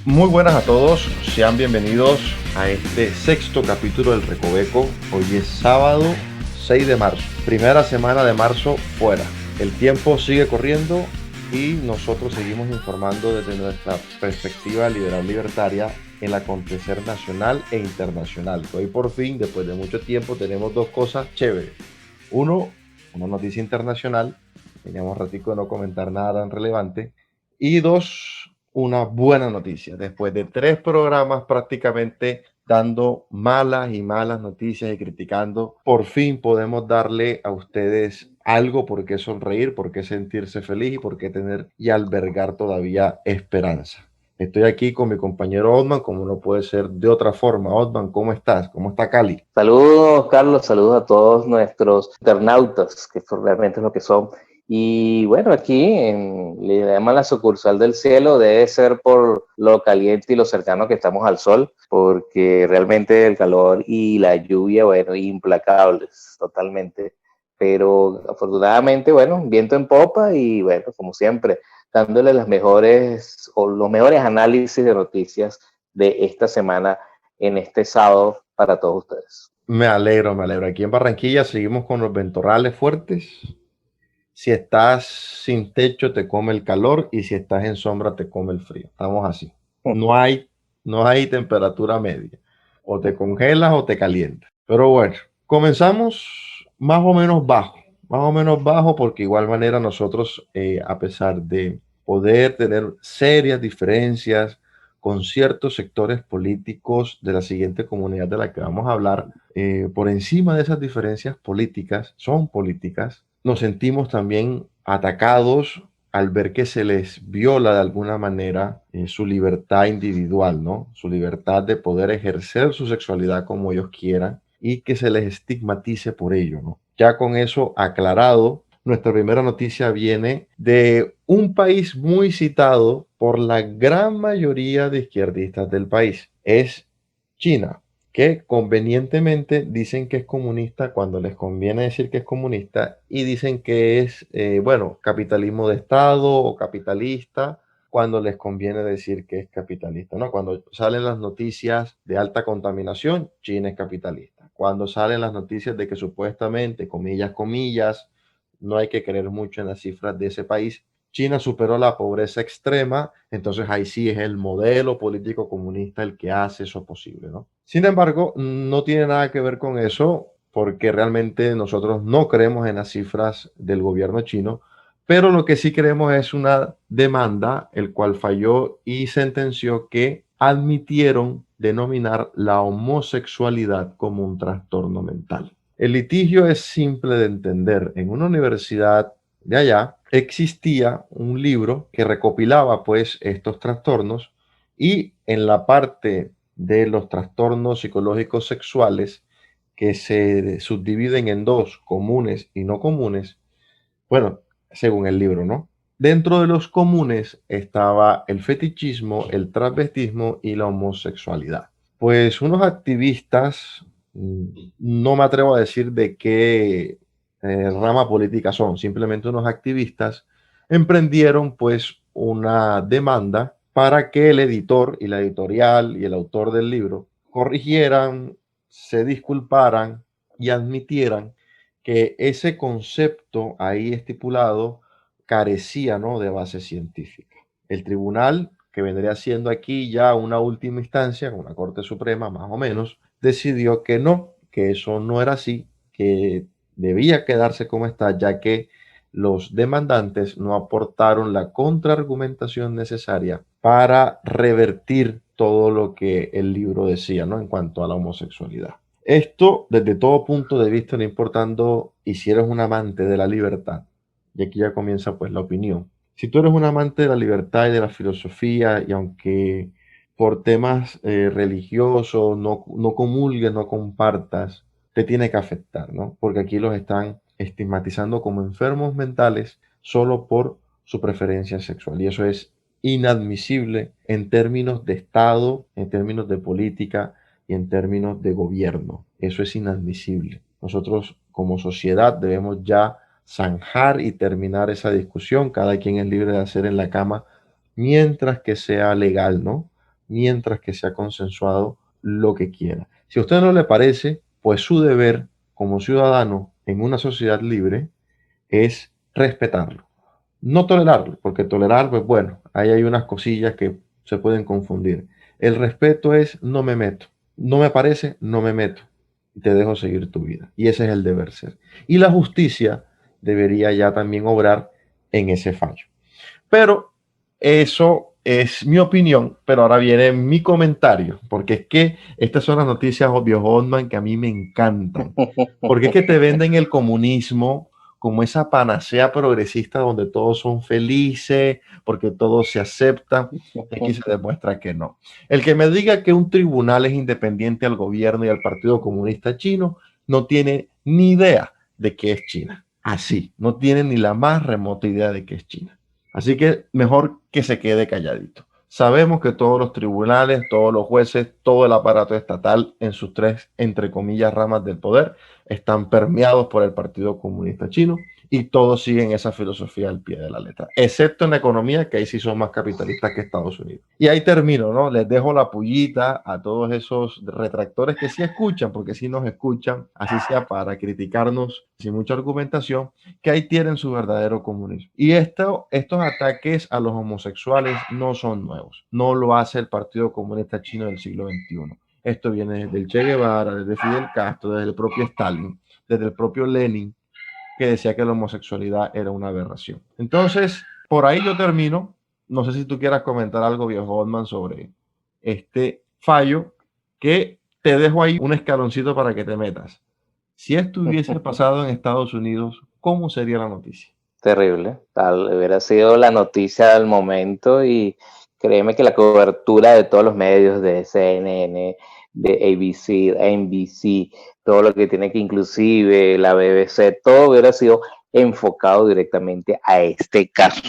Muy buenas a todos, sean bienvenidos a este sexto capítulo del Recoveco. Hoy es sábado 6 de marzo, primera semana de marzo fuera. El tiempo sigue corriendo y nosotros seguimos informando desde nuestra perspectiva liberal libertaria el acontecer nacional e internacional. Hoy por fin, después de mucho tiempo, tenemos dos cosas chéveres. Uno, una noticia internacional, teníamos ratico de no comentar nada tan relevante. Y dos, una buena noticia. Después de 3 programas prácticamente dando malas y malas noticias y criticando, por fin podemos darle a ustedes algo por qué sonreír, por qué sentirse feliz y por qué tener y albergar todavía esperanza. Estoy aquí con mi compañero Otman, como no puede ser de otra forma. Otman, ¿cómo estás? ¿Cómo está Cali? Saludos, Carlos, saludos a todos nuestros internautas, que realmente es lo que son. Y bueno, le llaman la sucursal del cielo, debe ser por lo caliente y lo cercano que estamos al sol, porque realmente el calor y la lluvia, bueno, implacables, totalmente. Pero afortunadamente, bueno, viento en popa y bueno, como siempre, dándole las mejores o los mejores análisis de noticias de esta semana en este sábado para todos ustedes. Me alegro, me alegro. Aquí en Barranquilla seguimos con los ventorrales fuertes. Si estás sin techo te come el calor y si estás en sombra te come el frío. Estamos así. No hay, no hay temperatura media. O te congelas o te calientas. Pero bueno, comenzamos más o menos bajo porque igual manera nosotros, a pesar de poder tener serias diferencias con ciertos sectores políticos de la siguiente comunidad de la que vamos a hablar, por encima de esas diferencias políticas, son políticas, nos sentimos también atacados al ver que se les viola de alguna manera su libertad individual, ¿no? Su libertad de poder ejercer su sexualidad como ellos quieran y que se les estigmatice por ello, ¿no? Ya con eso aclarado, nuestra primera noticia viene de un país muy citado por la gran mayoría de izquierdistas del país. Es China, que convenientemente dicen que es comunista cuando les conviene decir que es comunista y dicen que es, bueno, capitalismo de Estado o capitalista cuando les conviene decir que es capitalista, ¿no? Cuando salen las noticias de alta contaminación, China es capitalista. Cuando salen las noticias de que supuestamente, comillas, comillas, no hay que creer mucho en las cifras de ese país, China superó la pobreza extrema, entonces ahí sí es el modelo político comunista el que hace eso posible, ¿no? Sin embargo, no tiene nada que ver con eso, porque realmente nosotros no creemos en las cifras del gobierno chino, pero lo que sí creemos es una demanda, el cual falló y sentenció que admitieron denominar la homosexualidad como un trastorno mental. El litigio es simple de entender. En una universidad de allá existía un libro que recopilaba pues estos trastornos y en la parte de los trastornos psicológicos sexuales que se subdividen en dos, comunes y no comunes, bueno, según el libro, ¿no? Dentro de los comunes estaba el fetichismo, el transvestismo y la homosexualidad. Pues unos activistas, no me atrevo a decir de qué rama política son, simplemente unos activistas emprendieron pues una demanda para que el editor y la editorial y el autor del libro corrigieran, se disculparan y admitieran que ese concepto ahí estipulado carecía, ¿no?, de base científica. El tribunal, que vendría siendo aquí ya una última instancia, una Corte Suprema más o menos, decidió que no, que eso no era así, que debía quedarse como está, ya que los demandantes no aportaron la contraargumentación necesaria para revertir todo lo que el libro decía, ¿no?, en cuanto a la homosexualidad. Esto desde todo punto de vista, no importando y si eres un amante de la libertad, y aquí ya comienza pues la opinión. Si tú eres un amante de la libertad y de la filosofía, y aunque por temas religiosos no comulgues, no compartas, te tiene que afectar, ¿no? Porque aquí los están estigmatizando como enfermos mentales solo por su preferencia sexual. Y eso es inadmisible en términos de Estado, en términos de política y en términos de gobierno. Eso es inadmisible. Nosotros como sociedad debemos ya zanjar y terminar esa discusión. Cada quien es libre de hacer en la cama mientras que sea legal, ¿no? mientras que sea consensuado lo que quiera. Si a usted no le parece, pues su deber como ciudadano en una sociedad libre es respetarlo, no tolerarlo, porque tolerar, pues bueno, ahí hay unas cosillas que se pueden confundir. El respeto es no me meto, no me parece, no me meto, y te dejo seguir tu vida. Y ese es el deber ser. Y la justicia debería ya también obrar en ese fallo. Pero eso es mi opinión, pero ahora viene mi comentario, porque es que estas son las noticias obvio Hotman que a mí me encantan, porque es que te venden el comunismo como esa panacea progresista donde todos son felices, porque todos se aceptan, y aquí se demuestra que no. El que me diga que un tribunal es independiente al gobierno y al Partido Comunista Chino, no tiene ni idea de qué es China. Así, no tiene ni la más remota idea de qué es China. Así que mejor que se quede calladito. Sabemos que todos los tribunales, todos los jueces, todo el aparato estatal en sus tres, entre comillas, ramas del poder, están permeados por el Partido Comunista Chino y todos siguen esa filosofía al pie de la letra, excepto en la economía, que ahí sí son más capitalistas que Estados Unidos. Y ahí termino, ¿no? Les dejo la pullita a todos esos retractores que sí escuchan, porque sí nos escuchan, así sea para criticarnos sin mucha argumentación, que ahí tienen su verdadero comunismo. Y estos ataques a los homosexuales no son nuevos. No lo hace el Partido Comunista Chino del siglo XXI. Esto viene desde el Che Guevara, desde Fidel Castro, desde el propio Stalin, desde el propio Lenin, que decía que la homosexualidad era una aberración. Entonces, por ahí yo termino. No sé si tú quieras comentar algo, viejo Goldman, sobre este fallo, que te dejo ahí un escaloncito para que te metas. Si esto hubiese pasado en Estados Unidos, ¿cómo sería la noticia? Terrible. Tal hubiera sido la noticia del momento y créeme que la cobertura de todos los medios de CNN, de ABC, NBC, todo lo que tiene que inclusive la BBC, todo hubiera sido enfocado directamente a este caso,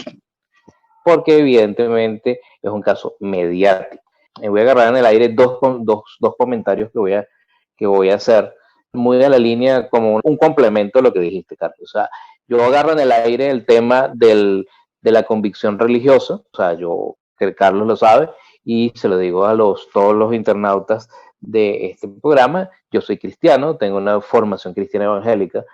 porque evidentemente es un caso mediático. Me voy a agarrar en el aire dos comentarios que voy a hacer, muy a la línea como un complemento a lo que dijiste, Carlos. O sea, yo agarro en el aire el tema de la convicción religiosa, o sea, que Carlos lo sabe, y se lo digo a todos los internautas de este programa. Yo soy cristiano, tengo una formación cristiana evangélica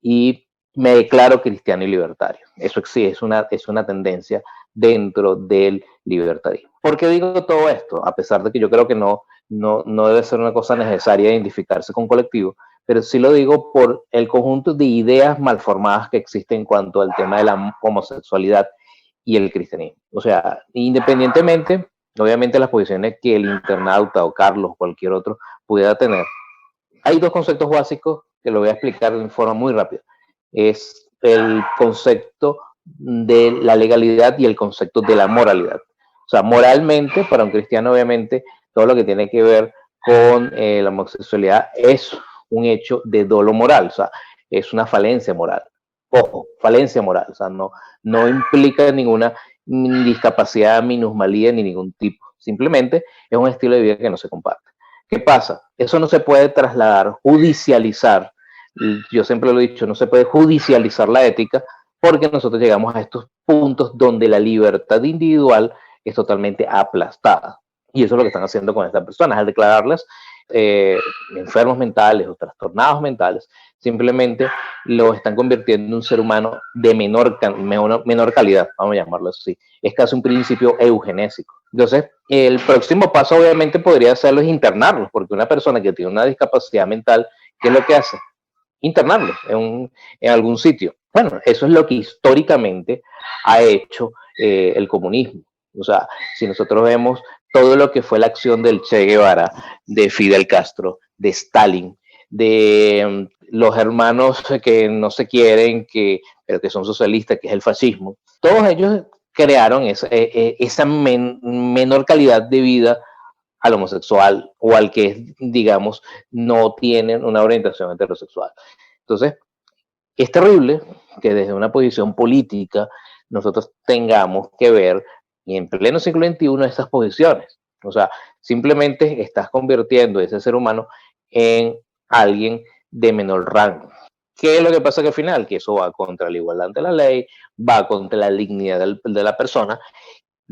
y me declaro cristiano y libertario. Eso sí, es una tendencia dentro del libertarismo. ¿Por qué digo todo esto? A pesar de que yo creo que no debe ser una cosa necesaria identificarse con colectivo, pero sí lo digo por el conjunto de ideas malformadas que existen en cuanto al tema de la homosexualidad y el cristianismo. O sea, independientemente, obviamente, las posiciones que el internauta o Carlos o cualquier otro pudiera tener, hay dos conceptos básicos que lo voy a explicar de forma muy rápida. Es el concepto de la legalidad y el concepto de la moralidad. O sea, moralmente, para un cristiano, obviamente, todo lo que tiene que ver con la homosexualidad es un hecho de dolo moral, o sea, es una falencia moral. Ojo, falencia moral, o sea, no implica ninguna discapacidad, minusvalía ni ningún tipo. Simplemente es un estilo de vida que no se comparte. ¿Qué pasa? Eso no se puede trasladar, judicializar. Yo siempre lo he dicho, no se puede judicializar la ética porque nosotros llegamos a estos puntos donde la libertad individual es totalmente aplastada. Y eso es lo que están haciendo con estas personas, al declararlas enfermos mentales o trastornados mentales, simplemente lo están convirtiendo en un ser humano de menor calidad, vamos a llamarlo así. Es casi un principio eugenésico. Entonces, el próximo paso obviamente podría ser internarlos, porque una persona que tiene una discapacidad mental, ¿qué es lo que hace? Internarlos en algún sitio. Bueno, eso es lo que históricamente ha hecho el comunismo. O sea, si nosotros vemos todo lo que fue la acción del Che Guevara, de Fidel Castro, de Stalin, de los hermanos que no se quieren, pero que son socialistas, que es el fascismo, todos ellos crearon esa menor calidad de vida al homosexual o al que, digamos, no tienen una orientación heterosexual. Entonces, es terrible que desde una posición política nosotros tengamos que ver, y en pleno siglo XXI, estas posiciones. O sea, simplemente estás convirtiendo a ese ser humano en alguien de menor rango. ¿Qué es lo que pasa que al final? Que eso va contra la igualdad ante la ley, va contra la dignidad de la persona.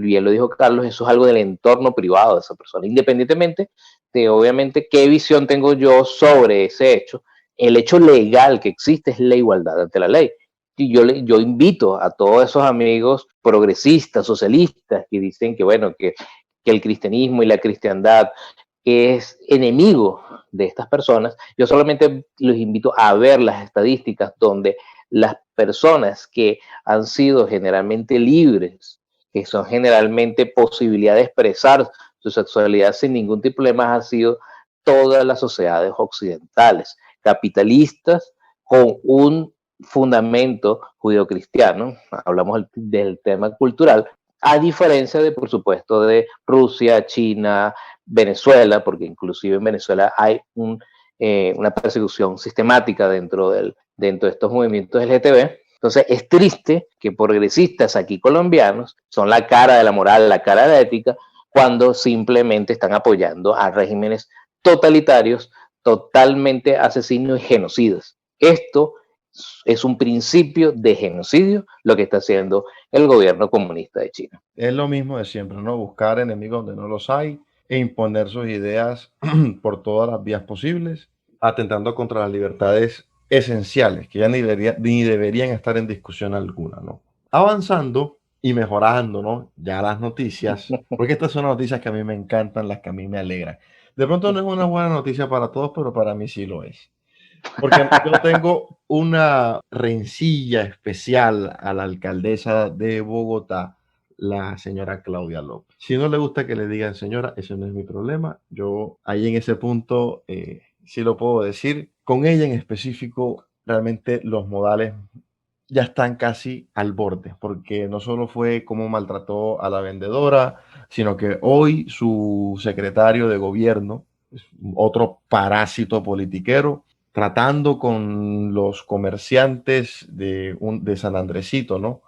bien lo dijo Carlos, eso es algo del entorno privado de esa persona, independientemente de obviamente qué visión tengo yo sobre ese hecho. El hecho legal que existe es la igualdad ante la ley. Y yo invito a todos esos amigos progresistas, socialistas, que dicen que, bueno, que el cristianismo y la cristiandad es enemigo de estas personas. Yo solamente los invito a ver las estadísticas donde las personas que han sido generalmente libres, que son generalmente posibilidad de expresar su sexualidad sin ningún tipo de problemas, han sido todas las sociedades occidentales, capitalistas, con un fundamento judeocristiano. Hablamos del tema cultural, a diferencia de, por supuesto, de Rusia, China, Venezuela, porque inclusive en Venezuela hay una persecución sistemática dentro de estos movimientos LGTB. Entonces es triste que progresistas aquí colombianos son la cara de la moral, la cara de la ética, cuando simplemente están apoyando a regímenes totalitarios, totalmente asesinos y genocidas. Esto es un principio de genocidio lo que está haciendo el gobierno comunista de China. Es lo mismo de siempre, ¿no? Buscar enemigos donde no los hay e imponer sus ideas por todas las vías posibles, atentando contra las libertades esenciales, que ya ni deberían estar en discusión alguna, ¿no? Avanzando y mejorando, ¿no? Ya las noticias, porque estas son noticias que a mí me encantan, las que a mí me alegran. De pronto no es una buena noticia para todos, pero para mí sí lo es. Porque yo tengo una rencilla especial a la alcaldesa de Bogotá, la señora Claudia López. Si no le gusta que le digan señora, ese no es mi problema. Yo ahí en ese punto sí lo puedo decir. Con ella en específico, realmente los modales ya están casi al borde, porque no solo fue cómo maltrató a la vendedora, sino que hoy su secretario de gobierno, otro parásito politiquero, tratando con los comerciantes de San Andresito, ¿no?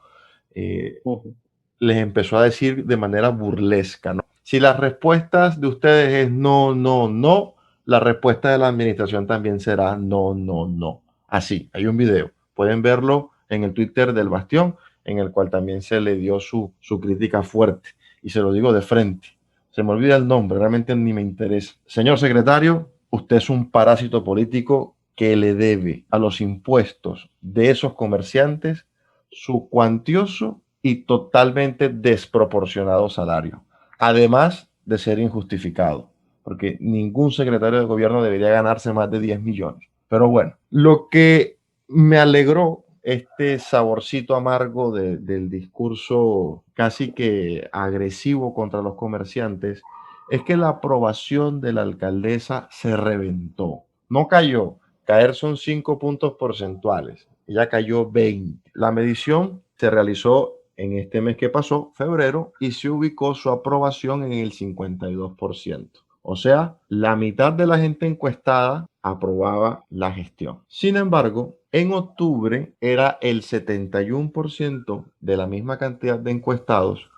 Les empezó a decir de manera burlesca, ¿no? Si las respuestas de ustedes es no, no, no, la respuesta de la administración también será no, no, no. Así, hay un video. Pueden verlo en el Twitter del Bastión, en el cual también se le dio su crítica fuerte. Y se lo digo de frente. Se me olvida el nombre, realmente ni me interesa. Señor secretario, usted es un parásito político que le debe a los impuestos de esos comerciantes su cuantioso y totalmente desproporcionado salario, además de ser injustificado, porque ningún secretario de gobierno debería ganarse más de 10 millones. Pero bueno, lo que me alegró este saborcito amargo del discurso casi que agresivo contra los comerciantes es que la aprobación de la alcaldesa se reventó. No cayó, caer son 5 puntos porcentuales, ella cayó 20. La medición se realizó en este mes que pasó, febrero, y se ubicó su aprobación en el 52%. O sea, la mitad de la gente encuestada aprobaba la gestión. Sin embargo, en octubre era el 71% de la misma cantidad de encuestados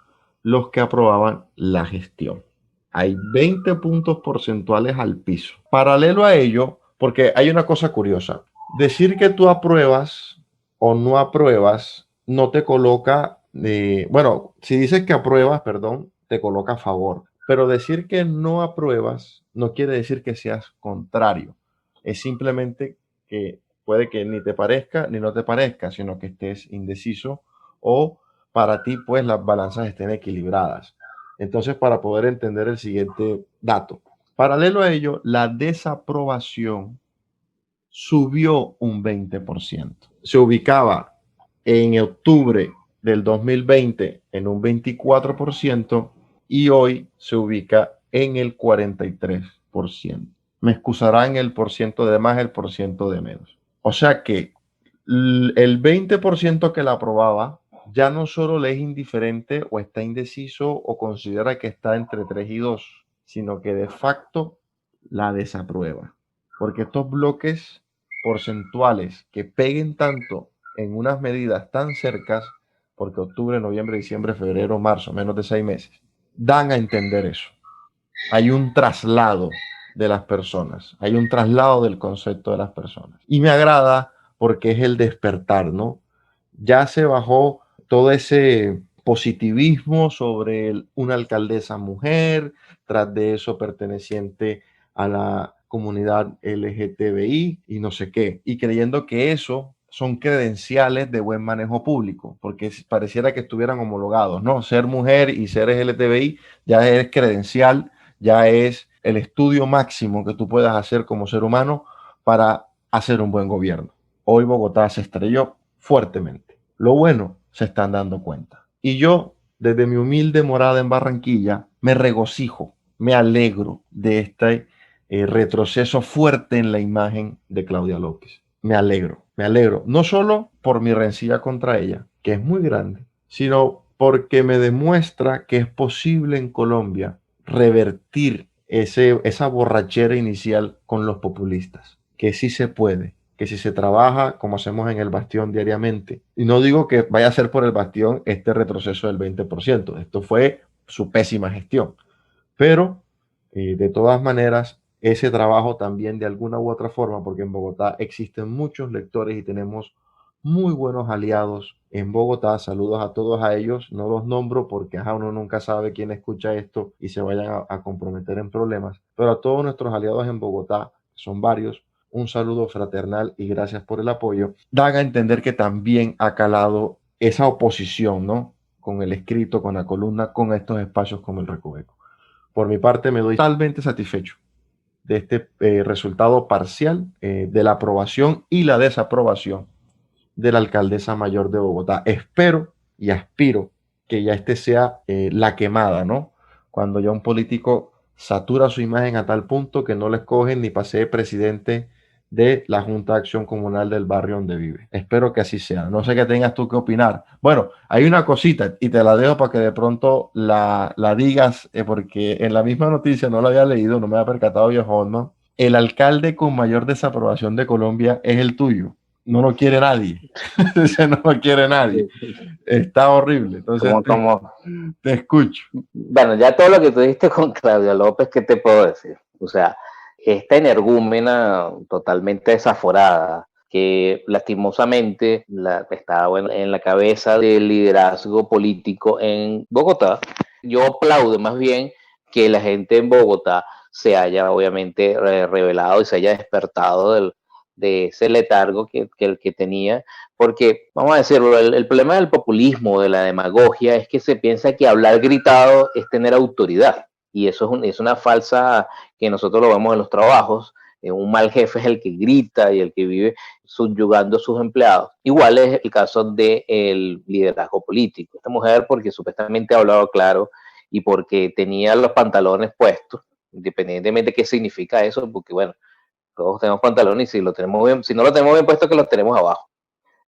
los que aprobaban la gestión. Hay 20 puntos porcentuales al piso. Paralelo a ello, porque hay una cosa curiosa, decir que tú apruebas o no apruebas no te coloca, bueno, si dices que apruebas, perdón, te coloca a favor, pero decir que no apruebas no quiere decir que seas contrario, es simplemente que puede que ni te parezca ni no te parezca, sino que estés indeciso o para ti pues las balanzas estén equilibradas. Entonces, para poder entender el siguiente dato, paralelo a ello, la desaprobación subió un 20%. Se ubicaba en octubre del 2020 en un 24% y hoy se ubica en el 43%. Me excusarán el porciento de más, el porciento de menos. O sea que el 20% que la aprobaba ya no solo le es indiferente o está indeciso o considera que está entre 3 y 2, sino que de facto la desaprueba. Porque estos bloques porcentuales que peguen tanto en unas medidas tan cercas, porque octubre, noviembre, diciembre, febrero, marzo, menos de 6 meses, dan a entender eso. Hay un traslado de las personas, hay un traslado del concepto de las personas. Y me agrada porque es el despertar, ¿no? Ya se bajó todo ese positivismo sobre una alcaldesa mujer, tras de eso perteneciente a la comunidad LGTBI y no sé qué, y creyendo que eso son credenciales de buen manejo público, porque pareciera que estuvieran homologados, ¿no? Ser mujer y ser LGTBI ya es credencial, ya es el estudio máximo que tú puedas hacer como ser humano para hacer un buen gobierno. Hoy Bogotá se estrelló fuertemente. Lo bueno, se están dando cuenta. Y yo, desde mi humilde morada en Barranquilla, me regocijo, me alegro de este retroceso fuerte en la imagen de Claudia López. Me alegro, no solo por mi rencilla contra ella, que es muy grande, sino porque me demuestra que es posible en Colombia revertir esa borrachera inicial con los populistas, que sí se puede, que si se trabaja como hacemos en el Bastión diariamente, y no digo que vaya a ser por el Bastión este retroceso del 20%, esto fue su pésima gestión, pero de todas maneras, ese trabajo también de alguna u otra forma, porque en Bogotá existen muchos lectores y tenemos muy buenos aliados en Bogotá. Saludos a todos a ellos. No los nombro porque uno nunca sabe quién escucha esto y se vayan a comprometer en problemas. Pero a todos nuestros aliados en Bogotá, son varios, un saludo fraternal y gracias por el apoyo. Dan a entender que también ha calado esa oposición, ¿no? Con el escrito, con la columna, con estos espacios como el Recoveco. Por mi parte, me doy totalmente satisfecho de este resultado parcial de la aprobación y la desaprobación de la alcaldesa mayor de Bogotá. Espero y aspiro que ya este sea la quemada, ¿no? Cuando ya un político satura su imagen a tal punto que no le escogen ni pase presidente de la Junta de Acción Comunal del barrio donde vive. Espero que así sea. No sé qué tengas tú que opinar. Bueno, hay una cosita y te la dejo para que de pronto la digas, porque en la misma noticia no la había leído, no me había percatado yo, Holman. El alcalde con mayor desaprobación de Colombia es el tuyo. No lo quiere nadie. Ese no lo quiere nadie. Está horrible. Entonces te escucho. Bueno, ya todo lo que tú dijiste con Claudia López, ¿qué te puedo decir? O sea, esta energúmena totalmente desaforada, que lastimosamente está bueno, en la cabeza del liderazgo político en Bogotá. Yo aplaudo más bien que la gente en Bogotá se haya obviamente revelado y se haya despertado de ese letargo que tenía, porque vamos a decirlo, el problema del populismo, de la demagogia, es que se piensa que hablar gritado es tener autoridad, y eso es una falsa que nosotros lo vemos en los trabajos. Un mal jefe es el que grita y el que vive subyugando a sus empleados. Igual es el caso del liderazgo político. Esta mujer, porque supuestamente ha hablado claro y porque tenía los pantalones puestos, independientemente de qué significa eso, porque bueno, todos tenemos pantalones y si lo tenemos bien, si no lo tenemos bien puesto, que los tenemos abajo.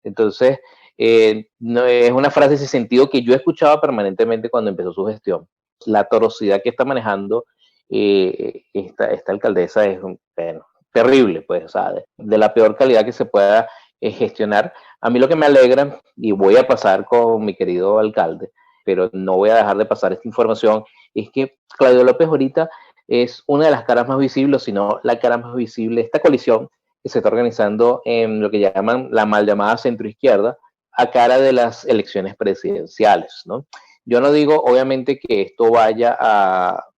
Entonces, no, es una frase de ese sentido que yo escuchaba permanentemente cuando empezó su gestión. La torosidad que está manejando esta alcaldesa es bueno, terrible, pues, o sea, de la peor calidad que se pueda gestionar. A mí lo que me alegra, y voy a pasar con mi querido alcalde, pero no voy a dejar de pasar esta información, es que Claudio López ahorita es una de las caras más visibles, sino la cara más visible de esta coalición que se está organizando en lo que llaman la mal llamada centroizquierda a cara de las elecciones presidenciales, ¿no? Yo no digo, obviamente, que esto vaya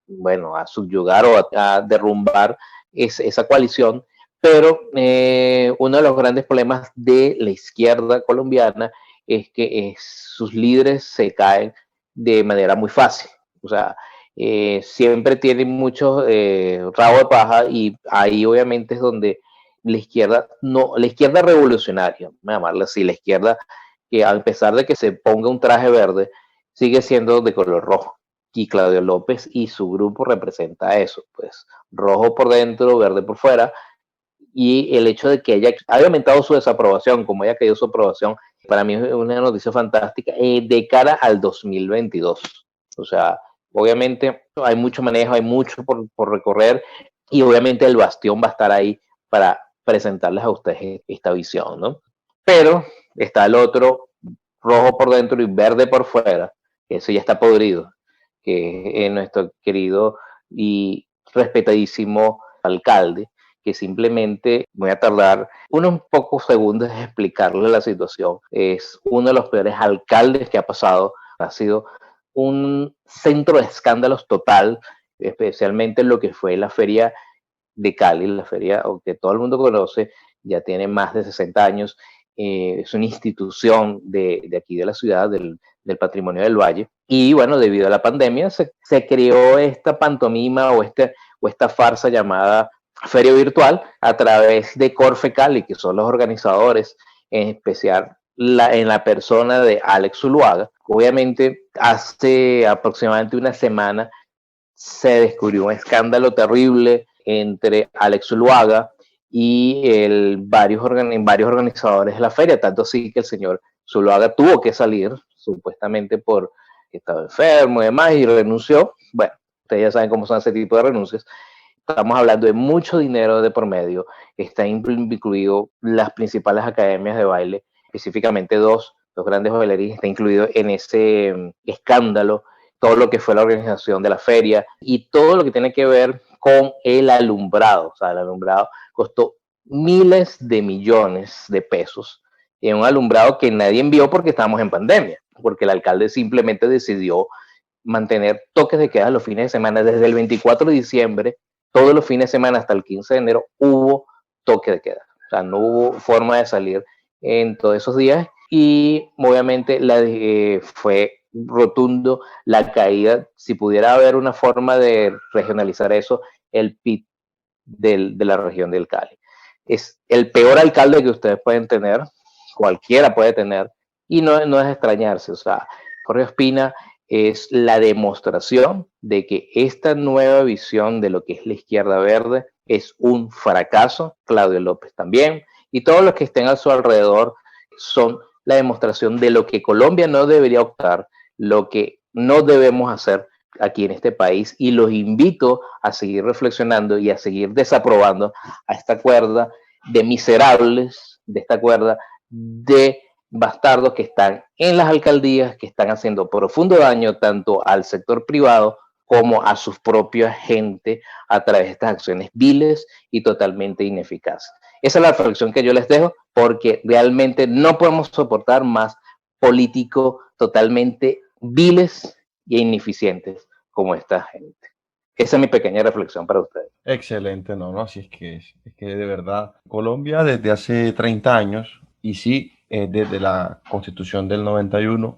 bueno, a subyugar o a derrumbar esa coalición, pero uno de los grandes problemas de la izquierda colombiana es que sus líderes se caen de manera muy fácil. O sea, siempre tienen mucho rabo de paja y ahí obviamente es donde la izquierda, no, la izquierda revolucionaria, voy a llamarla así, la izquierda que a pesar de que se ponga un traje verde, sigue siendo de color rojo. Y Claudio López y su grupo representa eso, pues rojo por dentro, verde por fuera, y el hecho de que ella haya aumentado su desaprobación, como haya caído su aprobación, para mí es una noticia fantástica de cara al 2022. O sea, obviamente hay mucho manejo, hay mucho por recorrer y obviamente el Bastión va a estar ahí para presentarles a ustedes esta visión, ¿no? Pero está el otro, rojo por dentro y verde por fuera, que eso ya está podrido, que es nuestro querido y respetadísimo alcalde, que simplemente voy a tardar unos pocos segundos en explicarle la situación. Es uno de los peores alcaldes que ha pasado Ha sido un centro de escándalos total, especialmente lo que fue la feria de Cali, la feria que todo el mundo conoce, ya tiene más de 60 años, es una institución de aquí de la ciudad, del patrimonio del Valle, y bueno, debido a la pandemia se creó esta pantomima o esta farsa llamada Feria Virtual a través de Corfe Cali, que son los organizadores, en especial en la persona de Alex Zuluaga. Obviamente, hace aproximadamente una semana se descubrió un escándalo terrible entre Alex Zuluaga y varios organizadores de la feria, tanto así que el señor Zuluaga tuvo que salir, supuestamente porque estaba enfermo y demás, y renunció. Bueno, ustedes ya saben cómo son ese tipo de renuncias. Estamos hablando de mucho dinero de por medio, está incluido las principales academias de baile, específicamente dos grandes bailarines, está incluido en ese escándalo todo lo que fue la organización de la feria y todo lo que tiene que ver con el alumbrado. O sea, el alumbrado costó miles de millones de pesos en un alumbrado que nadie envió porque estábamos en pandemia, porque el alcalde simplemente decidió mantener toques de queda los fines de semana. Desde el 24 de diciembre, todos los fines de semana hasta el 15 de enero, hubo toque de queda. O sea, no hubo forma de salir en todos esos días y obviamente fue rotundo la caída. Si pudiera haber una forma de regionalizar eso, el PIB de la región del Cali. Es el peor alcalde que ustedes pueden tener, cualquiera puede tener, y no es extrañarse. O sea, Jorge Ospina es la demostración de que esta nueva visión de lo que es la izquierda verde es un fracaso. Claudio López también, y todos los que estén a su alrededor son la demostración de lo que Colombia no debería optar, lo que no debemos hacer aquí en este país, y los invito a seguir reflexionando y a seguir desaprobando a esta cuerda de miserables, de esta cuerda de bastardos que están en las alcaldías, que están haciendo profundo daño tanto al sector privado como a sus propios gente a través de estas acciones viles y totalmente ineficaces. Esa es la reflexión que yo les dejo, porque realmente no podemos soportar más políticos totalmente viles e ineficientes como esta gente. Esa es mi pequeña reflexión para ustedes. Excelente, no, así es que de verdad, Colombia desde hace 30 años, y sí, desde la Constitución del 91,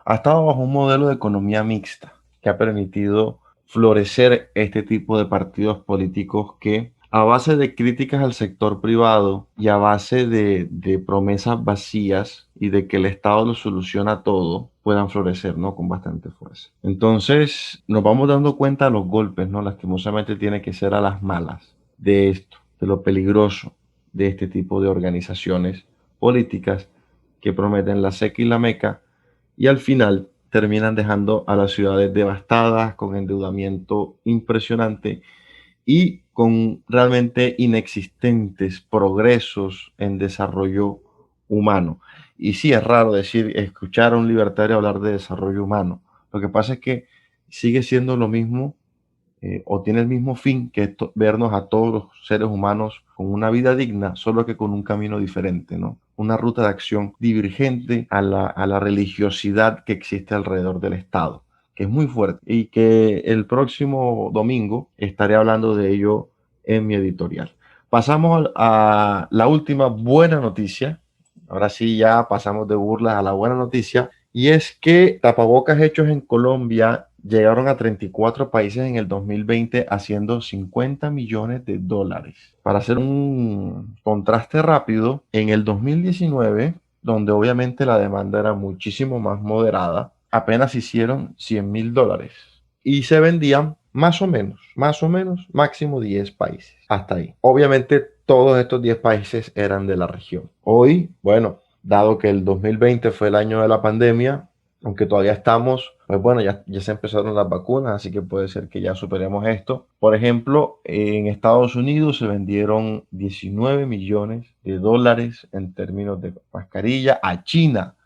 ha estado bajo un modelo de economía mixta que ha permitido florecer este tipo de partidos políticos que, a base de críticas al sector privado y a base de promesas vacías y de que el Estado lo soluciona todo, puedan florecer, ¿no? Con bastante fuerza. Entonces, nos vamos dando cuenta de los golpes, ¿no? Lastimosamente tiene que ser a las malas de esto, de lo peligroso de este tipo de organizaciones políticas que prometen la seca y la meca y al final terminan dejando a las ciudades devastadas, con endeudamiento impresionante y con realmente inexistentes progresos en desarrollo humano. Y sí, es raro escuchar a un libertario hablar de desarrollo humano. Lo que pasa es que sigue siendo lo mismo, o tiene el mismo fin que vernos a todos los seres humanos con una vida digna, solo que con un camino diferente, ¿no? Una ruta de acción divergente a la religiosidad que existe alrededor del Estado, que es muy fuerte y que el próximo domingo estaré hablando de ello en mi editorial. Pasamos a la última buena noticia. Ahora sí, ya pasamos de burlas a la buena noticia. Y es que tapabocas hechos en Colombia llegaron a 34 países en el 2020, haciendo 50 millones de dólares. Para hacer un contraste rápido, en el 2019, donde obviamente la demanda era muchísimo más moderada, apenas hicieron 100 mil dólares. Y se vendían más o menos, máximo 10 países. Hasta ahí. Obviamente todos estos 10 países eran de la región. Hoy, bueno, dado que el 2020 fue el año de la pandemia, aunque todavía estamos, pues bueno, ya se empezaron las vacunas, así que puede ser que ya superemos esto. Por ejemplo, en Estados Unidos se vendieron 19 millones de dólares en términos de mascarilla a China.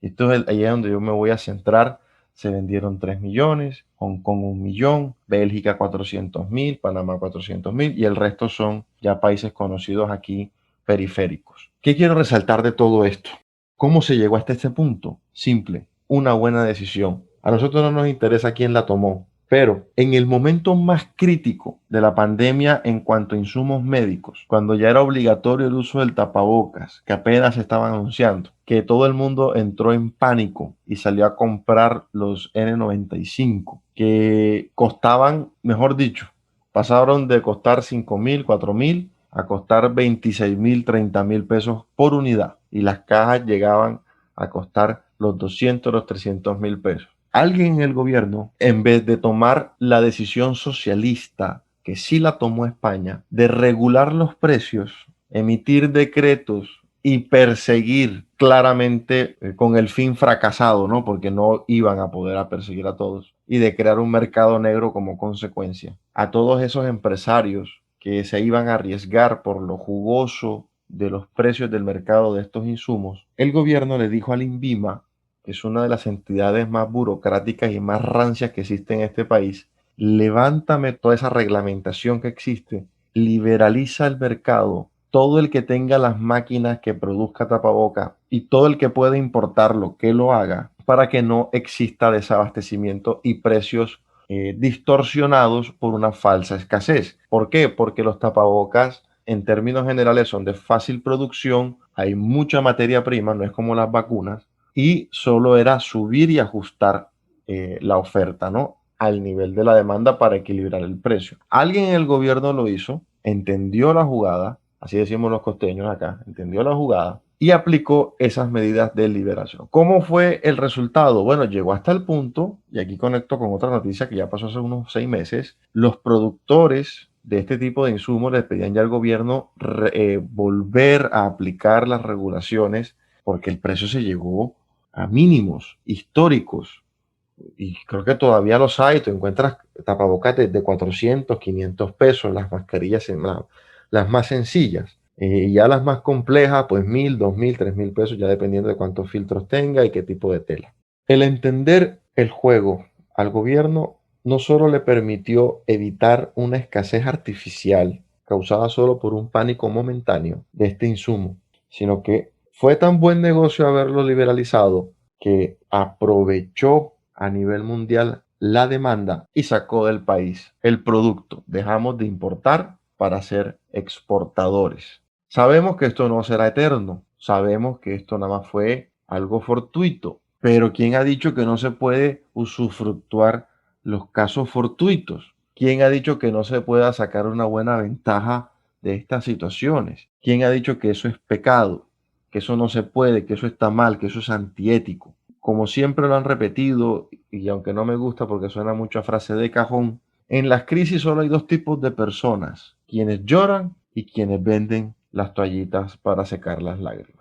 Esto es ahí es donde yo me voy a centrar. Se vendieron 3 millones, Hong Kong 1 millón, Bélgica 400.000, Panamá 400.000 y el resto son ya países conocidos aquí periféricos. ¿Qué quiero resaltar de todo esto? ¿Cómo se llegó hasta este punto? Simple. una buena decisión. A nosotros no nos interesa quién la tomó, pero en el momento más crítico de la pandemia en cuanto a insumos médicos, cuando ya era obligatorio el uso del tapabocas, que apenas se estaban anunciando, que todo el mundo entró en pánico y salió a comprar los N95, que costaban, mejor dicho, pasaron de costar 5.000, 4.000 a costar 26.000, 30.000 pesos por unidad. Y las cajas llegaban a costar los 200, los 300.000 pesos. Alguien en el gobierno, en vez de tomar la decisión socialista, que sí la tomó España, de regular los precios, emitir decretos y perseguir claramente con el fin fracasado, ¿no? Porque no iban a poder a perseguir a todos y de crear un mercado negro como consecuencia. A todos esos empresarios que se iban a arriesgar por lo jugoso de los precios del mercado de estos insumos, el gobierno le dijo al INVIMA, que es una de las entidades más burocráticas y más rancias que existe en este país, levántame toda esa reglamentación que existe, liberaliza el mercado, todo el que tenga las máquinas que produzca tapaboca y todo el que pueda importarlo, que lo haga, para que no exista desabastecimiento y precios distorsionados por una falsa escasez. ¿Por qué? Porque los tapabocas en términos generales son de fácil producción, hay mucha materia prima, no es como las vacunas, y solo era subir y ajustar la oferta, ¿no? Al nivel de la demanda para equilibrar el precio. Alguien en el gobierno lo hizo, entendió la jugada, así decimos los costeños acá, entendió la jugada y aplicó esas medidas de liberación. ¿Cómo fue el resultado? Bueno, llegó hasta el punto, y aquí conecto con otra noticia que ya pasó hace unos 6 meses, los productores de este tipo de insumos les pedían ya al gobierno volver a aplicar las regulaciones porque el precio se llegó a mínimos históricos y creo que todavía los hay. Tú encuentras tapabocas de 400, 500 pesos, las mascarillas, las más sencillas. Y ya las más complejas, pues 1.000, 2.000, 3.000 pesos, ya dependiendo de cuántos filtros tenga y qué tipo de tela. El entender el juego al gobierno no solo le permitió evitar una escasez artificial causada solo por un pánico momentáneo de este insumo, sino que fue tan buen negocio haberlo liberalizado que aprovechó a nivel mundial la demanda y sacó del país el producto. Dejamos de importar para ser exportadores. Sabemos que esto no será eterno, sabemos que esto nada más fue algo fortuito, pero ¿quién ha dicho que no se puede usufructuar los casos fortuitos? ¿Quién ha dicho que no se pueda sacar una buena ventaja de estas situaciones? ¿Quién ha dicho que eso es pecado, que eso no se puede, que eso está mal, que eso es antiético? Como siempre lo han repetido, y aunque no me gusta porque suena mucho a frase de cajón, en las crisis solo hay dos tipos de personas, quienes lloran y quienes venden las toallitas para secar las lágrimas.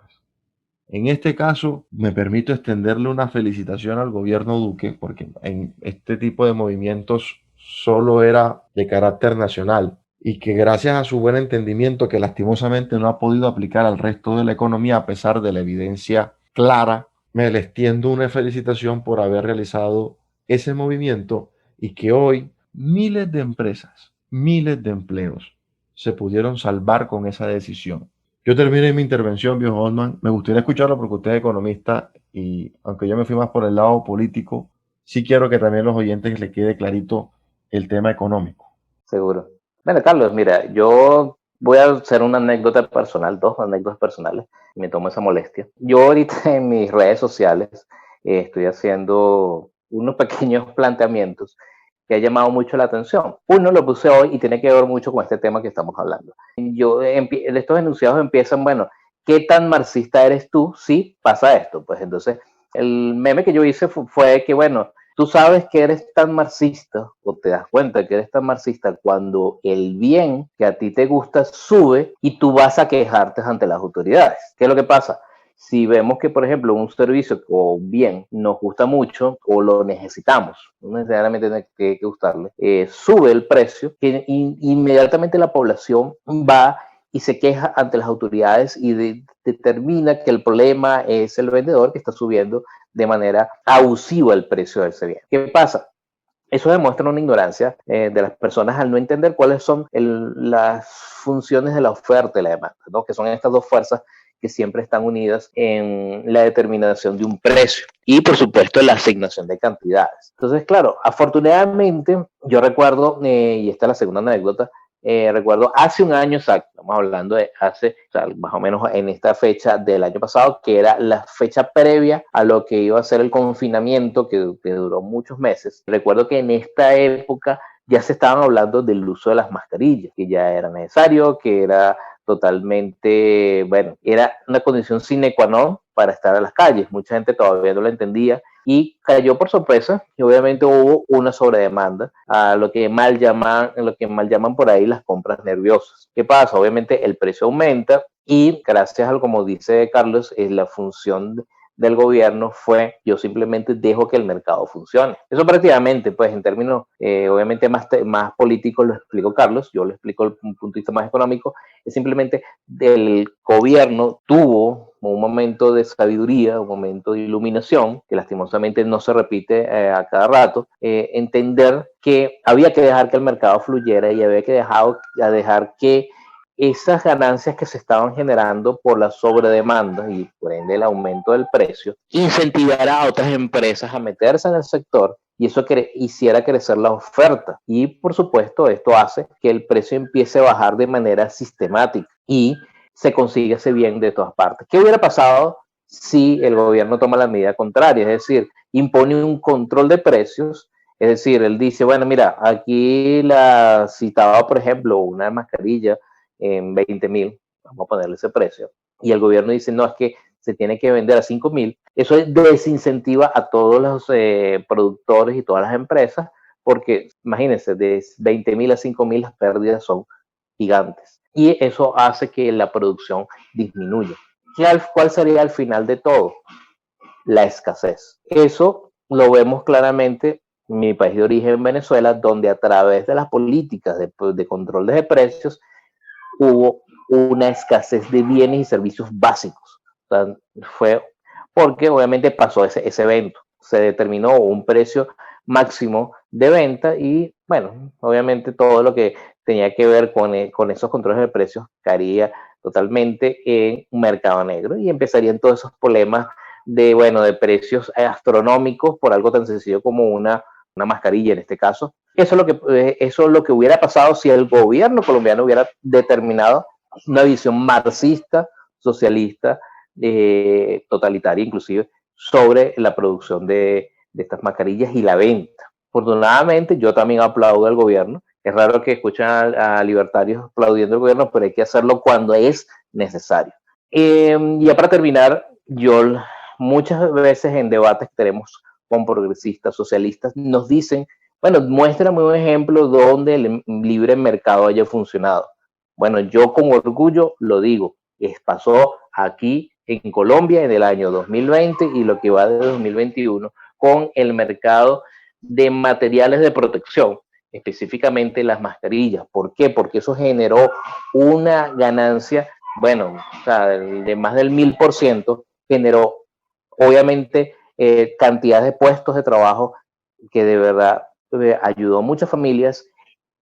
En este caso, me permito extenderle una felicitación al gobierno Duque, porque en este tipo de movimientos solo era de carácter nacional y que gracias a su buen entendimiento, que lastimosamente no ha podido aplicar al resto de la economía a pesar de la evidencia clara, me le extiendo una felicitación por haber realizado ese movimiento y que hoy miles de empresas, miles de empleos se pudieron salvar con esa decisión. Yo terminé mi intervención, viejo Goldman. Me gustaría escucharlo porque usted es economista y aunque yo me fui más por el lado político, sí quiero que también a los oyentes les quede clarito el tema económico. Seguro. Bueno, Carlos, mira, yo voy a hacer una anécdota personal, dos anécdotas personales, me tomo esa molestia. Yo ahorita en mis redes sociales estoy haciendo unos pequeños planteamientos que ha llamado mucho la atención. Uno lo puse hoy y tiene que ver mucho con este tema que estamos hablando. Estos enunciados empiezan, bueno, ¿qué tan marxista eres tú si pasa esto? Pues entonces, el meme que yo hice fue que, bueno, tú sabes que eres tan marxista o te das cuenta que eres tan marxista cuando el bien que a ti te gusta sube y tú vas a quejarte ante las autoridades. ¿Qué es lo que pasa? Si vemos que, por ejemplo, un servicio o bien nos gusta mucho o lo necesitamos, no necesariamente tiene que gustarle, sube el precio, que inmediatamente la población va y se queja ante las autoridades y determina que el problema es el vendedor que está subiendo de manera abusiva el precio de ese bien. ¿Qué pasa? Eso demuestra una ignorancia de las personas al no entender cuáles son las funciones de la oferta y la demanda, ¿no? Que son estas dos fuerzas que siempre están unidas en la determinación de un precio y, por supuesto, la asignación de cantidades. Entonces, claro, afortunadamente, yo recuerdo, y esta es la segunda anécdota, recuerdo hace un año exacto, estamos hablando de hace, o sea, más o menos en esta fecha del año pasado, que era la fecha previa a lo que iba a ser el confinamiento que duró muchos meses. Recuerdo que en esta época ya se estaban hablando del uso de las mascarillas, que ya era necesario, que era totalmente, bueno, era una condición sine qua non para estar a las calles. Mucha gente todavía no lo entendía y cayó por sorpresa y obviamente hubo una sobredemanda a lo que mal llaman por ahí las compras nerviosas. ¿Qué pasa? Obviamente el precio aumenta y gracias a, como dice Carlos, es la función del gobierno fue yo simplemente dejo que el mercado funcione. Eso prácticamente, pues en términos obviamente más políticos lo explico Carlos, yo lo explico desde un punto de vista más económico, es simplemente el gobierno tuvo un momento de sabiduría, un momento de iluminación, que lastimosamente no se repite a cada rato, entender que había que dejar que el mercado fluyera y había que dejar que esas ganancias que se estaban generando por la sobredemanda y por ende el aumento del precio, incentivar a otras empresas a meterse en el sector y eso hiciera crecer la oferta. Y por supuesto esto hace que el precio empiece a bajar de manera sistemática y se consigue ese bien de todas partes. ¿Qué hubiera pasado si el gobierno toma la medida contraria? Es decir, impone un control de precios. Es decir, él dice, bueno, mira, aquí la citaba, por ejemplo, una mascarilla en 20.000, vamos a ponerle ese precio, y el gobierno dice, no, es que se tiene que vender a 5.000, eso desincentiva a todos los productores y todas las empresas, porque imagínense, de 20.000 a 5.000 las pérdidas son gigantes, y eso hace que la producción disminuya. ¿Cuál sería el final de todo? La escasez. Eso lo vemos claramente en mi país de origen, Venezuela, donde a través de las políticas de control de precios, hubo una escasez de bienes y servicios básicos. O sea, fue porque obviamente pasó ese evento. Se determinó un precio máximo de venta y, bueno, obviamente todo lo que tenía que ver con esos controles de precios caería totalmente en un mercado negro y empezarían todos esos problemas de precios astronómicos por algo tan sencillo como una mascarilla en este caso. Eso es lo que hubiera pasado si el gobierno colombiano hubiera determinado una visión marxista, socialista, totalitaria inclusive, sobre la producción de estas mascarillas y la venta. Afortunadamente, yo también aplaudo al gobierno. Es raro que escuchen a libertarios aplaudiendo al gobierno, pero hay que hacerlo cuando es necesario. Ya para terminar, yo muchas veces en debates que tenemos con progresistas, socialistas, nos dicen, bueno, muéstrame un ejemplo donde el libre mercado haya funcionado. Bueno, yo con orgullo lo digo, pasó aquí en Colombia en el año 2020 y lo que va de 2021 con el mercado de materiales de protección, específicamente las mascarillas. ¿Por qué? Porque eso generó una ganancia, bueno, o sea, de más del 1000%, generó obviamente cantidad de puestos de trabajo que de verdad ayudó a muchas familias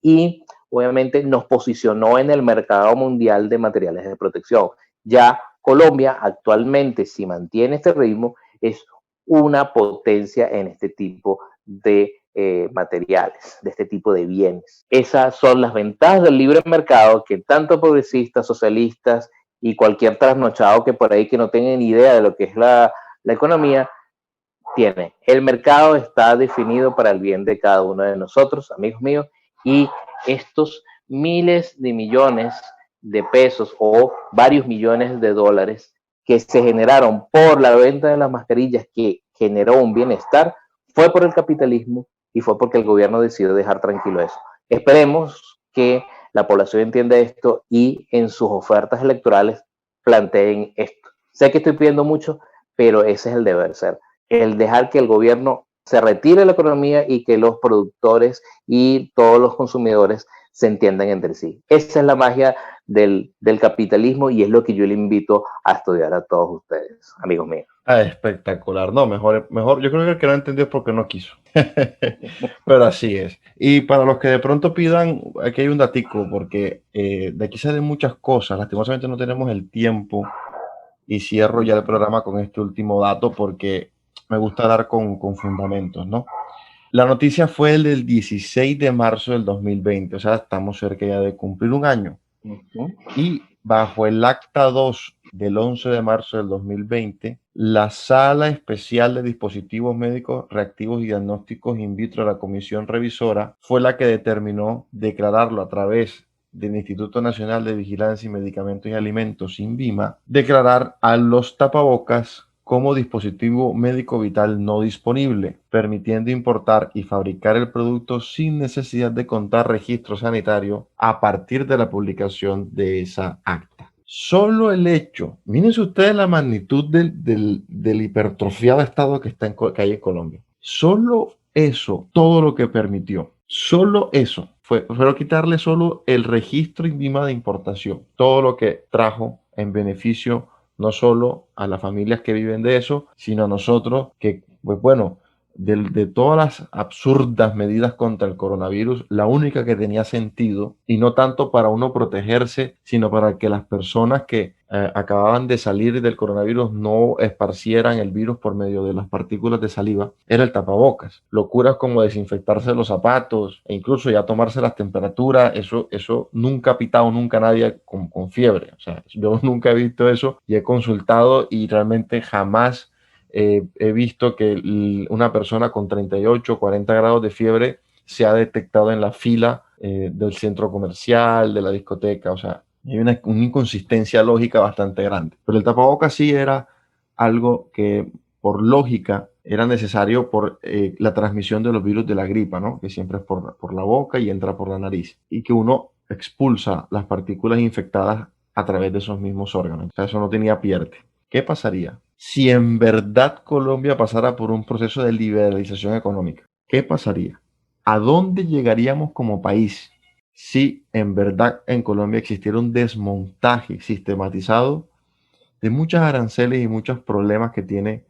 y obviamente nos posicionó en el mercado mundial de materiales de protección. Ya Colombia actualmente, si mantiene este ritmo, es una potencia en este tipo de materiales, de este tipo de bienes. Esas son las ventajas del libre mercado que tanto progresistas, socialistas y cualquier trasnochado que por ahí que no tenga ni idea de lo que es la economía tiene. El mercado está definido para el bien de cada uno de nosotros, amigos míos, y estos miles de millones de pesos o varios millones de dólares que se generaron por la venta de las mascarillas que generó un bienestar, fue por el capitalismo y fue porque el gobierno decidió dejar tranquilo eso. Esperemos que la población entienda esto y en sus ofertas electorales planteen esto. Sé que estoy pidiendo mucho, pero ese es el deber ser. El dejar que el gobierno se retire de la economía y que los productores y todos los consumidores se entiendan entre sí. Esa es la magia del capitalismo y es lo que yo le invito a estudiar a todos ustedes, amigos míos. Espectacular. No, mejor. Yo creo que el que no entendió es porque no quiso. Pero así es. Y para los que de pronto pidan, aquí hay un datico, porque de aquí salen muchas cosas. Lastimosamente no tenemos el tiempo Y cierro ya el programa con este último dato porque me gusta dar con fundamentos, ¿no? La noticia fue el del 16 de marzo del 2020, o sea, estamos cerca ya de cumplir un año. Y bajo el acta 2 del 11 de marzo del 2020, la Sala Especial de Dispositivos Médicos Reactivos y Diagnósticos in vitro de la Comisión Revisora fue la que determinó declararlo a través del Instituto Nacional de Vigilancia y Medicamentos y Alimentos, INVIMA, declarar a los tapabocas como dispositivo médico vital no disponible, permitiendo importar y fabricar el producto sin necesidad de contar registro sanitario a partir de la publicación de esa acta. Solo el hecho, mírense ustedes la magnitud del hipertrofiado estado que que hay en Colombia. Solo eso, todo lo que permitió, solo eso, fue quitarle solo el registro INVIMA de importación, todo lo que trajo en beneficio no solo a las familias que viven de eso, sino a nosotros que, pues bueno, de todas las absurdas medidas contra el coronavirus, la única que tenía sentido, y no tanto para uno protegerse, sino para que las personas que acababan de salir del coronavirus no esparcieran el virus por medio de las partículas de saliva, era el tapabocas. Locuras como desinfectarse los zapatos e incluso ya tomarse las temperaturas, eso nunca ha pitado nunca nadie con fiebre. O sea, yo nunca he visto eso y he consultado y realmente jamás he visto que una persona con 38 o 40 grados de fiebre se ha detectado en la fila del centro comercial, de la discoteca. O sea, hay una inconsistencia lógica bastante grande. Pero el tapabocas sí era algo que por lógica era necesario por la transmisión de los virus de la gripa, ¿no? Que siempre es por la boca y entra por la nariz. Y que uno expulsa las partículas infectadas a través de esos mismos órganos. O sea, eso no tenía pierde. ¿Qué pasaría si en verdad Colombia pasara por un proceso de liberalización económica? ¿Qué pasaría? ¿A dónde llegaríamos como país si en verdad en Colombia existiera un desmontaje sistematizado de muchas aranceles y muchos problemas que tiene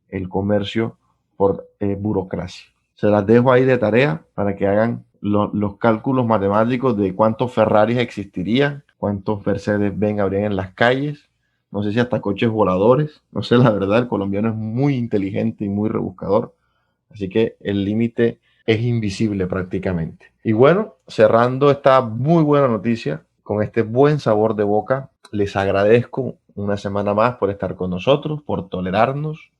el comercio por burocracia? Se las dejo ahí de tarea para que hagan los cálculos matemáticos de cuántos Ferraris existirían, cuántos Mercedes-Benz habrían en las calles, no sé si hasta coches voladores, no sé, la verdad, el colombiano es muy inteligente y muy rebuscador, así que el límite es invisible prácticamente. Y bueno, cerrando esta muy buena noticia, con este buen sabor de boca, les agradezco una semana más por estar con nosotros, por tolerarnos,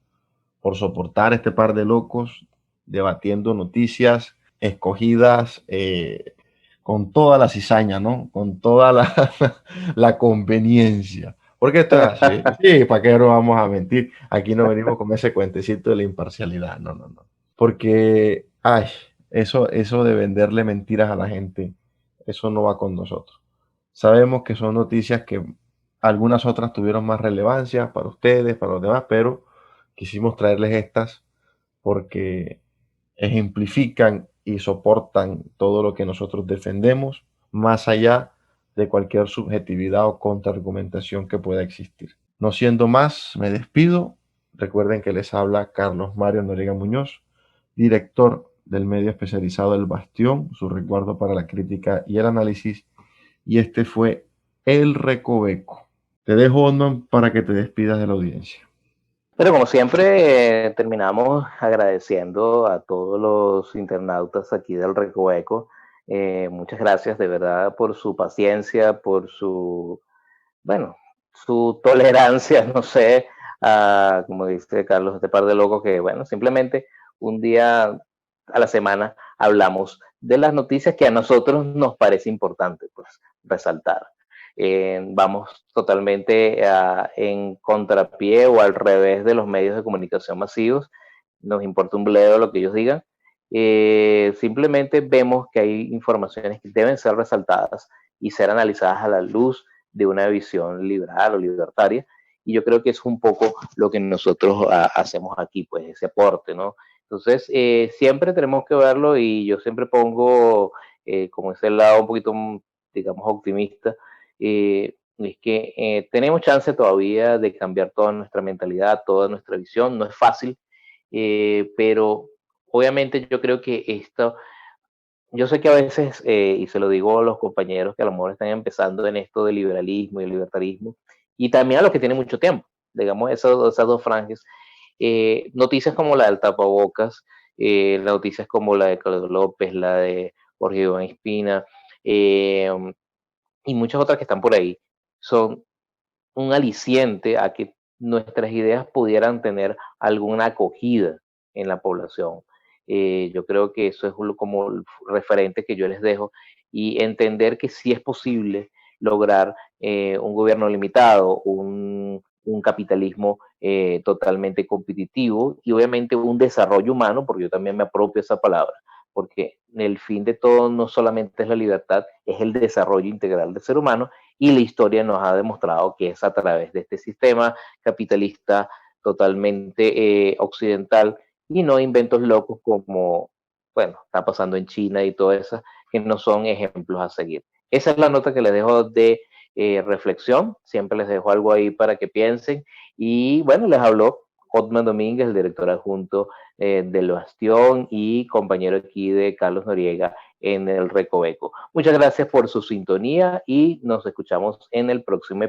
por soportar este par de locos debatiendo noticias escogidas con toda la cizaña, ¿no? Con toda la conveniencia. Porque esto es así. Sí, ¿para qué no vamos a mentir? Aquí no venimos con ese cuentecito de la imparcialidad. No, no, no. Porque, ay, eso de venderle mentiras a la gente, eso no va con nosotros. Sabemos que son noticias que algunas otras tuvieron más relevancia para ustedes, para los demás, pero quisimos traerles estas porque ejemplifican y soportan todo lo que nosotros defendemos, más allá de cualquier subjetividad o contraargumentación que pueda existir. No siendo más, me despido. Recuerden que les habla Carlos Mario Noriega Muñoz, director del medio especializado El Bastión, su resguardo para la crítica y el análisis. Y este fue El Recoveco. Te dejo, Otman, para que te despidas de la audiencia. Pero como siempre, terminamos agradeciendo a todos los internautas aquí del Recoveco. Muchas gracias de verdad por su paciencia, por su, bueno, su tolerancia, no sé, como dice Carlos, este par de locos que, bueno, simplemente un día a la semana hablamos de las noticias que a nosotros nos parece importante, pues, resaltar. Vamos totalmente en contrapié o al revés de los medios de comunicación masivos. Nos importa un bledo lo que ellos digan. Simplemente vemos que hay informaciones que deben ser resaltadas y ser analizadas a la luz de una visión liberal o libertaria. Y yo creo que es un poco lo que nosotros hacemos aquí, pues ese aporte, ¿no? Entonces, siempre tenemos que verlo y yo siempre pongo como ese lado un poquito, digamos, optimista. Es que tenemos chance todavía de cambiar toda nuestra mentalidad, toda nuestra visión. No es fácil, pero obviamente yo creo que esto, yo sé que a veces, y se lo digo a los compañeros que a lo mejor están empezando en esto del liberalismo y el libertarismo, y también a los que tienen mucho tiempo. digamos, esas dos franjas. Noticias como la del tapabocas, noticias como la de Claudio López, la de Jorge Iván Espina, y muchas otras que están por ahí, son un aliciente a que nuestras ideas pudieran tener alguna acogida en la población. Yo creo que eso es como el referente que yo les dejo, y entender que sí es posible lograr un gobierno limitado, un capitalismo totalmente competitivo y obviamente un desarrollo humano, porque yo también me apropio esa palabra, porque el fin de todo no solamente es la libertad, es el desarrollo integral del ser humano, y la historia nos ha demostrado que es a través de este sistema capitalista totalmente occidental y no inventos locos como, bueno, está pasando en China y todo eso, que no son ejemplos a seguir. Esa es la nota que les dejo de reflexión. Siempre les dejo algo ahí para que piensen. Y bueno, les habló Otman Domínguez, el director adjunto del Bastión y compañero aquí de Carlos Noriega en el Recoveco. Muchas gracias por su sintonía y nos escuchamos en el próximo episodio.